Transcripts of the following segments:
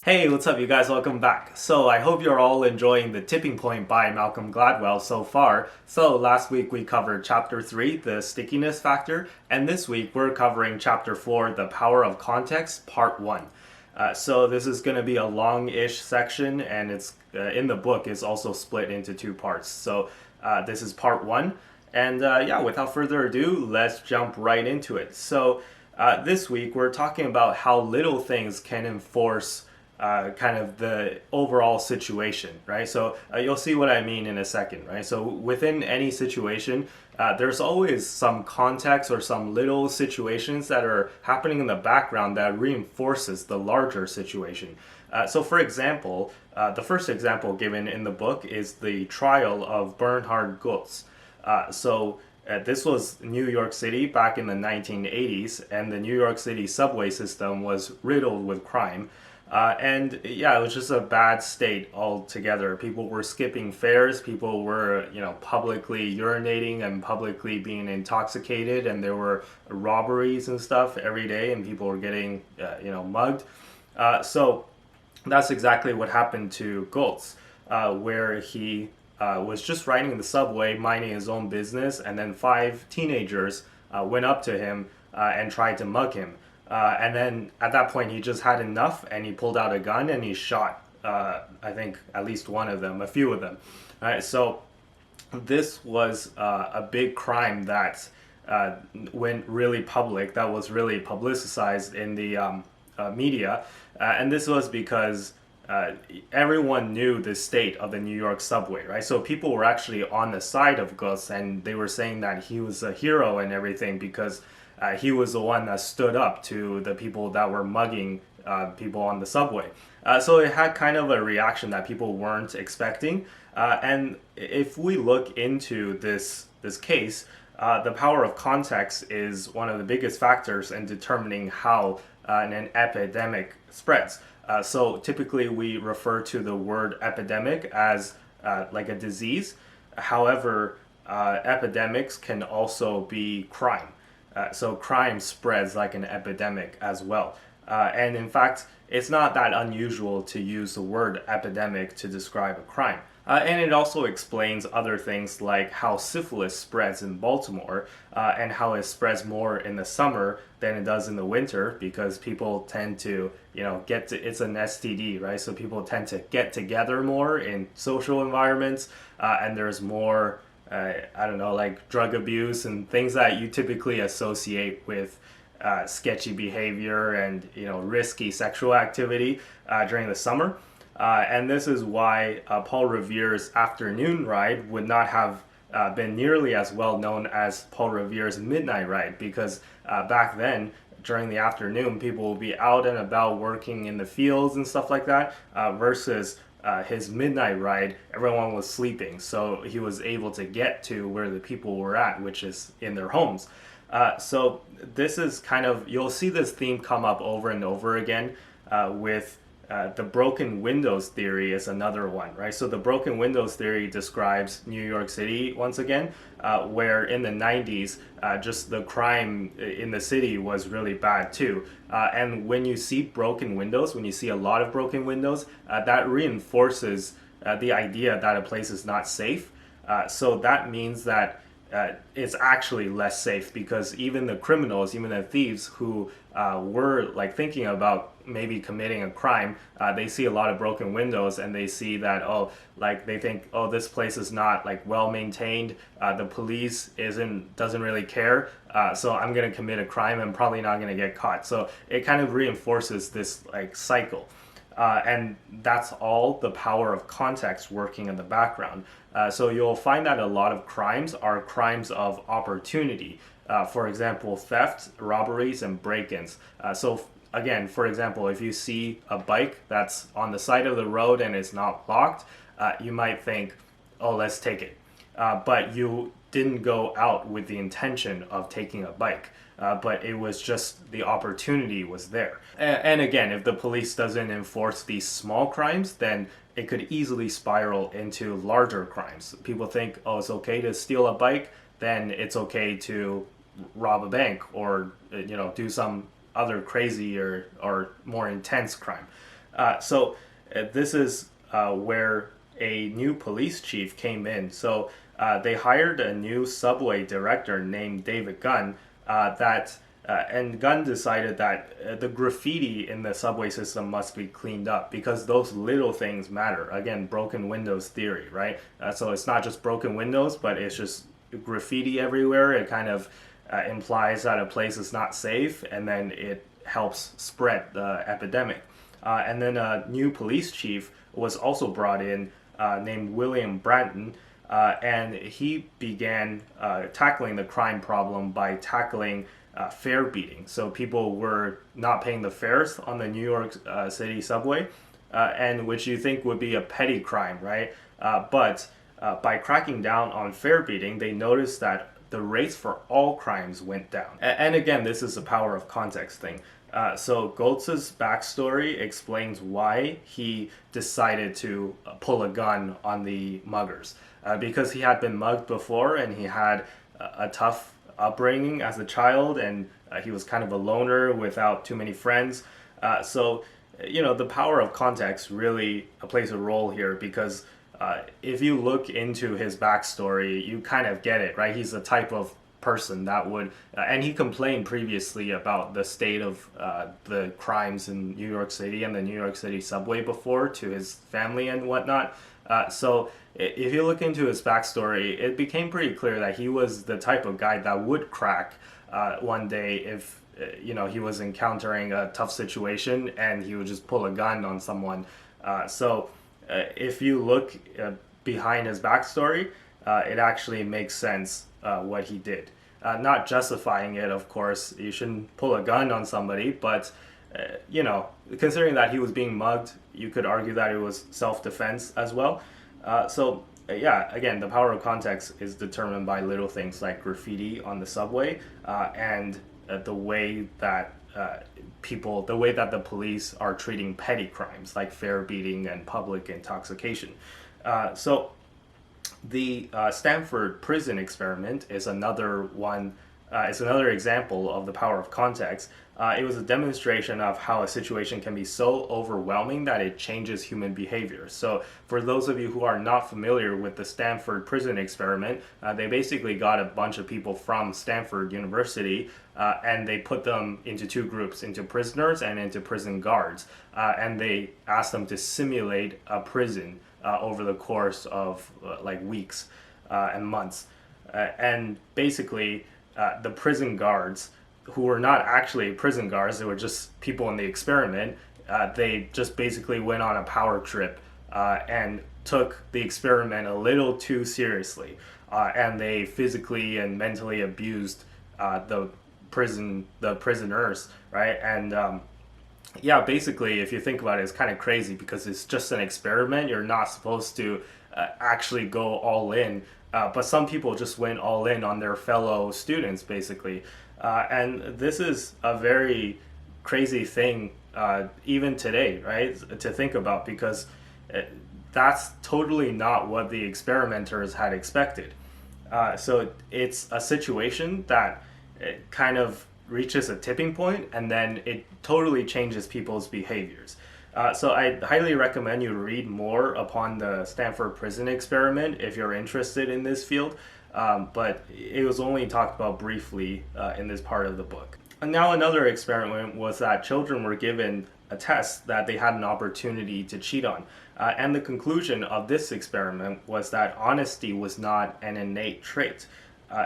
Hey, what's up, you guys? Welcome back. So, I hope you're all enjoying The Tipping Point by Malcolm Gladwell so far. So, last week we covered Chapter 3, The Stickiness Factor, and this week we're covering Chapter 4, The Power of Context, Part 1. So, this is going to be a long-ish section, and it's in the book is also split into two parts. So, this is Part 1, and without further ado, let's jump right into it. So, this week we're talking about how little things can enforce kind of the overall situation, right? So you'll see what I mean in a second, right? So within any situation, there's always some context or some little situations that are happening in the background that reinforces the larger situation. So for example, the first example given in the book is the trial of Bernhard Goetz. This was New York City back in the 1980s, and the New York City subway system was riddled with crime. It was just a bad state altogether. People were skipping fares, people were, publicly urinating and publicly being intoxicated, and there were robberies and stuff every day, and people were getting, mugged. So that's exactly what happened to Goetz, where he was just riding the subway, minding his own business, and then 5 teenagers went up to him and tried to mug him. And then at that point, he just had enough, and he pulled out a gun and he shot, I think, at least one of them, a few of them. All right, so this was a big crime that went really public, that was really publicized in the media. And this was because everyone knew the state of the New York subway, right? So people were actually on the side of Gus, and they were saying that he was a hero and everything because he was the one that stood up to the people that were mugging people on the subway. So it had kind of a reaction that people weren't expecting. And if we look into this case, the power of context is one of the biggest factors in determining how an epidemic spreads. So typically we refer to the word epidemic as like a disease. However, epidemics can also be crime. So crime spreads like an epidemic as well. And in fact, it's not that unusual to use the word epidemic to describe a crime. And it also explains other things like how syphilis spreads in Baltimore and how it spreads more in the summer than it does in the winter because people tend to, it's an STD, right? So people tend to get together more in social environments and there's more like drug abuse and things that you typically associate with sketchy behavior and, risky sexual activity during the summer. And this is why Paul Revere's afternoon ride would not have been nearly as well known as Paul Revere's midnight ride because back then, during the afternoon, people would be out and about working in the fields and stuff like that versus his midnight ride, everyone was sleeping, so he was able to get to where the people were at, which is in their homes. So this is kind of, you'll see this theme come up over and over again with the broken windows theory is another one, right? So the broken windows theory describes New York City once again, where in the 90s, just the crime in the city was really bad too. And when you see broken windows, when you see a lot of broken windows, that reinforces the idea that a place is not safe. So that means that it's actually less safe because even the criminals, even the thieves who were like thinking about maybe committing a crime, they see a lot of broken windows and they see that, they think, this place is not like well maintained, the police doesn't really care, so I'm gonna commit a crime and probably not gonna get caught. So it kind of reinforces this like cycle. And that's all the power of context working in the background. So you'll find that a lot of crimes are crimes of opportunity. For example, theft, robberies, and break-ins. Again, for example, if you see a bike that's on the side of the road and it's not locked, you might think, let's take it. But you didn't go out with the intention of taking a bike. But it was just the opportunity was there. And again, if the police doesn't enforce these small crimes, then it could easily spiral into larger crimes. People think, it's okay to steal a bike, then it's okay to rob a bank or do some other crazy or more intense crime. This is where a new police chief came in. They hired a new subway director named David Gunn. And Gunn decided that the graffiti in the subway system must be cleaned up because those little things matter. Again, broken windows theory, right? So it's not just broken windows, but it's just graffiti everywhere. It kind of implies that a place is not safe, and then it helps spread the epidemic. And then a new police chief was also brought in named William Bratton, and he began tackling the crime problem by tackling fare beating. So people were not paying the fares on the New York City subway, and which you think would be a petty crime, right? But by cracking down on fare beating, they noticed that the rates for all crimes went down. And again, this is a power of context thing. So Goetz's backstory explains why he decided to pull a gun on the muggers. Because he had been mugged before, and he had a tough upbringing as a child, and he was kind of a loner without too many friends. The power of context really plays a role here, because if you look into his backstory, you kind of get it, right? He's the type of person that would, and he complained previously about the state of the crimes in New York City and the New York City subway before to his family and whatnot. If you look into his backstory, it became pretty clear that he was the type of guy that would crack one day if he was encountering a tough situation, and he would just pull a gun on someone. If you look behind his backstory, it actually makes sense what he did. Not justifying it, of course. You shouldn't pull a gun on somebody, but considering that he was being mugged, you could argue that it was self-defense as well. Again, the power of context is determined by little things like graffiti on the subway, and the way that the police are treating petty crimes like fare beating and public intoxication. The Stanford prison experiment is another one. It's another example of the power of context. It was a demonstration of how a situation can be so overwhelming that it changes human behavior. So for those of you who are not familiar with the Stanford prison experiment, they basically got a bunch of people from Stanford University and they put them into two groups, into prisoners and into prison guards. And they asked them to simulate a prison over the course of weeks and months. And basically, the prison guards, who were not actually prison guards, they were just people in the experiment, they just basically went on a power trip and took the experiment a little too seriously. And they physically and mentally abused the prisoners, right? And basically, if you think about it, it's kind of crazy because it's just an experiment. You're not supposed to actually go all in. But some people just went all in on their fellow students, basically. And this is a very crazy thing, even today, right, to think about, because that's totally not what the experimenters had expected. So it's a situation that kind of reaches a tipping point, and then it totally changes people's behaviors. So I highly recommend you read more upon the Stanford prison experiment if you're interested in this field, but it was only talked about briefly in this part of the book. And now another experiment was that children were given a test that they had an opportunity to cheat on. And the conclusion of this experiment was that honesty was not an innate trait.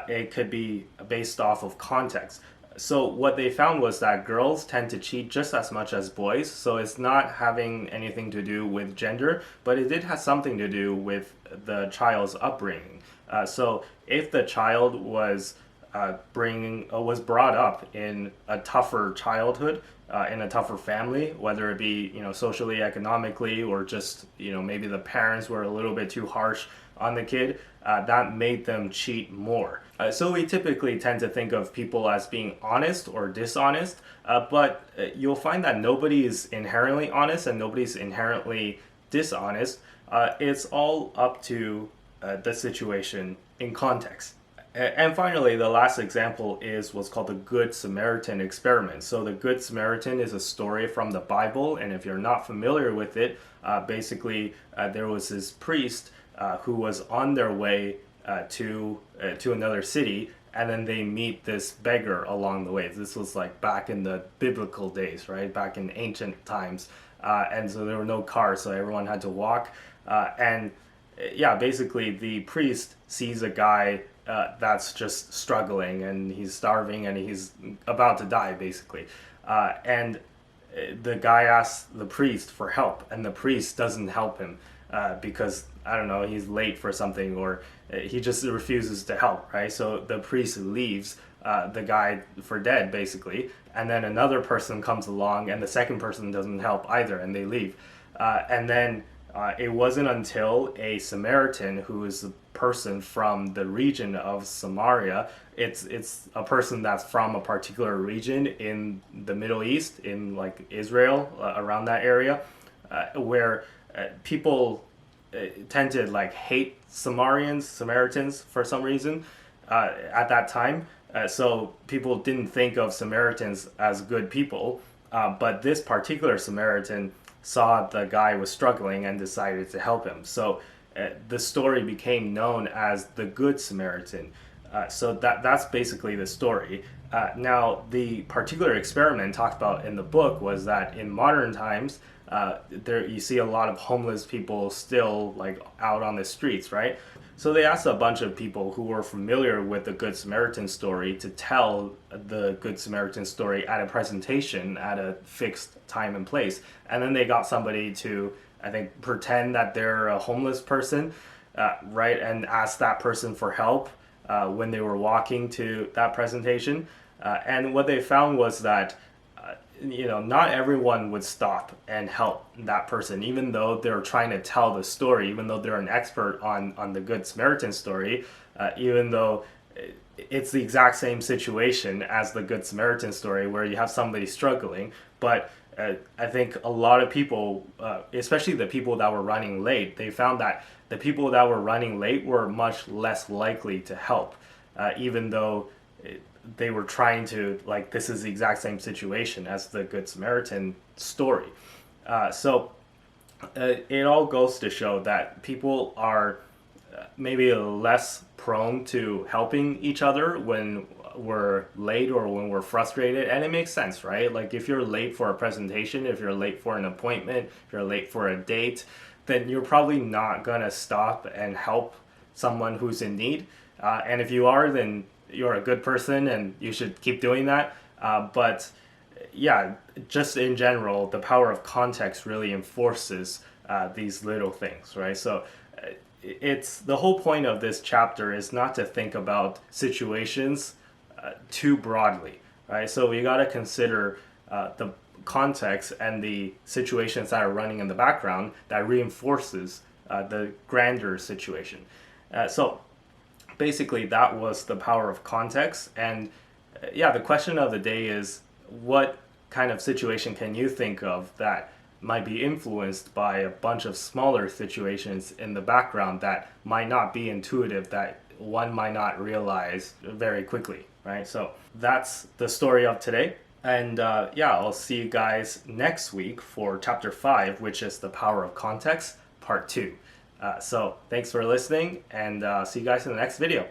It could be based off of context. So what they found was that girls tend to cheat just as much as boys, so it's not having anything to do with gender, but it did have something to do with the child's upbringing. So if the child was brought up in a tougher childhood, in a tougher family, whether it be socially, economically, or just maybe the parents were a little bit too harsh on the kid, that made them cheat more. So we typically tend to think of people as being honest or dishonest, but you'll find that nobody is inherently honest and nobody's inherently dishonest. It's all up to the situation in context. And finally, the last example is what's called the Good Samaritan experiment. So the Good Samaritan is a story from the Bible, and if you're not familiar with it, basically there was this priest who was on their way to another city, and then they meet this beggar along the way. This was like back in the biblical days, right? Back in ancient times, and so there were no cars, so everyone had to walk. And yeah, basically the priest sees a guy that's just struggling, and he's starving, and he's about to die, basically. And the guy asks the priest for help, and the priest doesn't help him because, I don't know, he's late for something, or he just refuses to help, right? So the priest leaves the guy for dead, basically, and then another person comes along, and the second person doesn't help either, and they leave. And then it wasn't until a Samaritan, who is a person from the region of Samaria, it's a person that's from a particular region in the Middle East, in like Israel, around that area, where people tend to like hate Samaritans for some reason at that time. So people didn't think of Samaritans as good people, but this particular Samaritan saw the guy was struggling and decided to help him. So the story became known as the Good Samaritan. So that's basically the story. Now, the particular experiment talked about in the book was that in modern times, there you see a lot of homeless people still like out on the streets, right? So they asked a bunch of people who were familiar with the Good Samaritan story to tell the Good Samaritan story at a presentation at a fixed time and place. And then they got somebody to, I think, pretend that they're a homeless person, right? And ask that person for help when they were walking to that presentation. And what they found was that not everyone would stop and help that person, even though they're trying to tell the story, even though they're an expert on the Good Samaritan story, even though it's the exact same situation as the Good Samaritan story where you have somebody struggling. But I think a lot of people, especially the people that were running late, they found that the people that were running late were much less likely to help, even though they were trying to, like, this is the exact same situation as the Good Samaritan story. So it all goes to show that people are maybe less prone to helping each other when we're late or when we're frustrated. And it makes sense, right? Like, if you're late for a presentation, if you're late for an appointment, if you're late for a date, then you're probably not gonna stop and help someone who's in need. And if you are, then you're a good person and you should keep doing that. But yeah, just in general, the power of context really enforces these little things, right? So it's the whole point of this chapter is not to think about situations too broadly, right? So we got to consider the context and the situations that are running in the background that reinforces the grander situation. So basically, that was the power of context. And yeah, the question of the day is, what kind of situation can you think of that might be influenced by a bunch of smaller situations in the background that might not be intuitive, that one might not realize very quickly, right? So that's the story of today. And yeah, I'll see you guys next week for chapter 5, which is the power of context, part 2. So thanks for listening, and see you guys in the next video.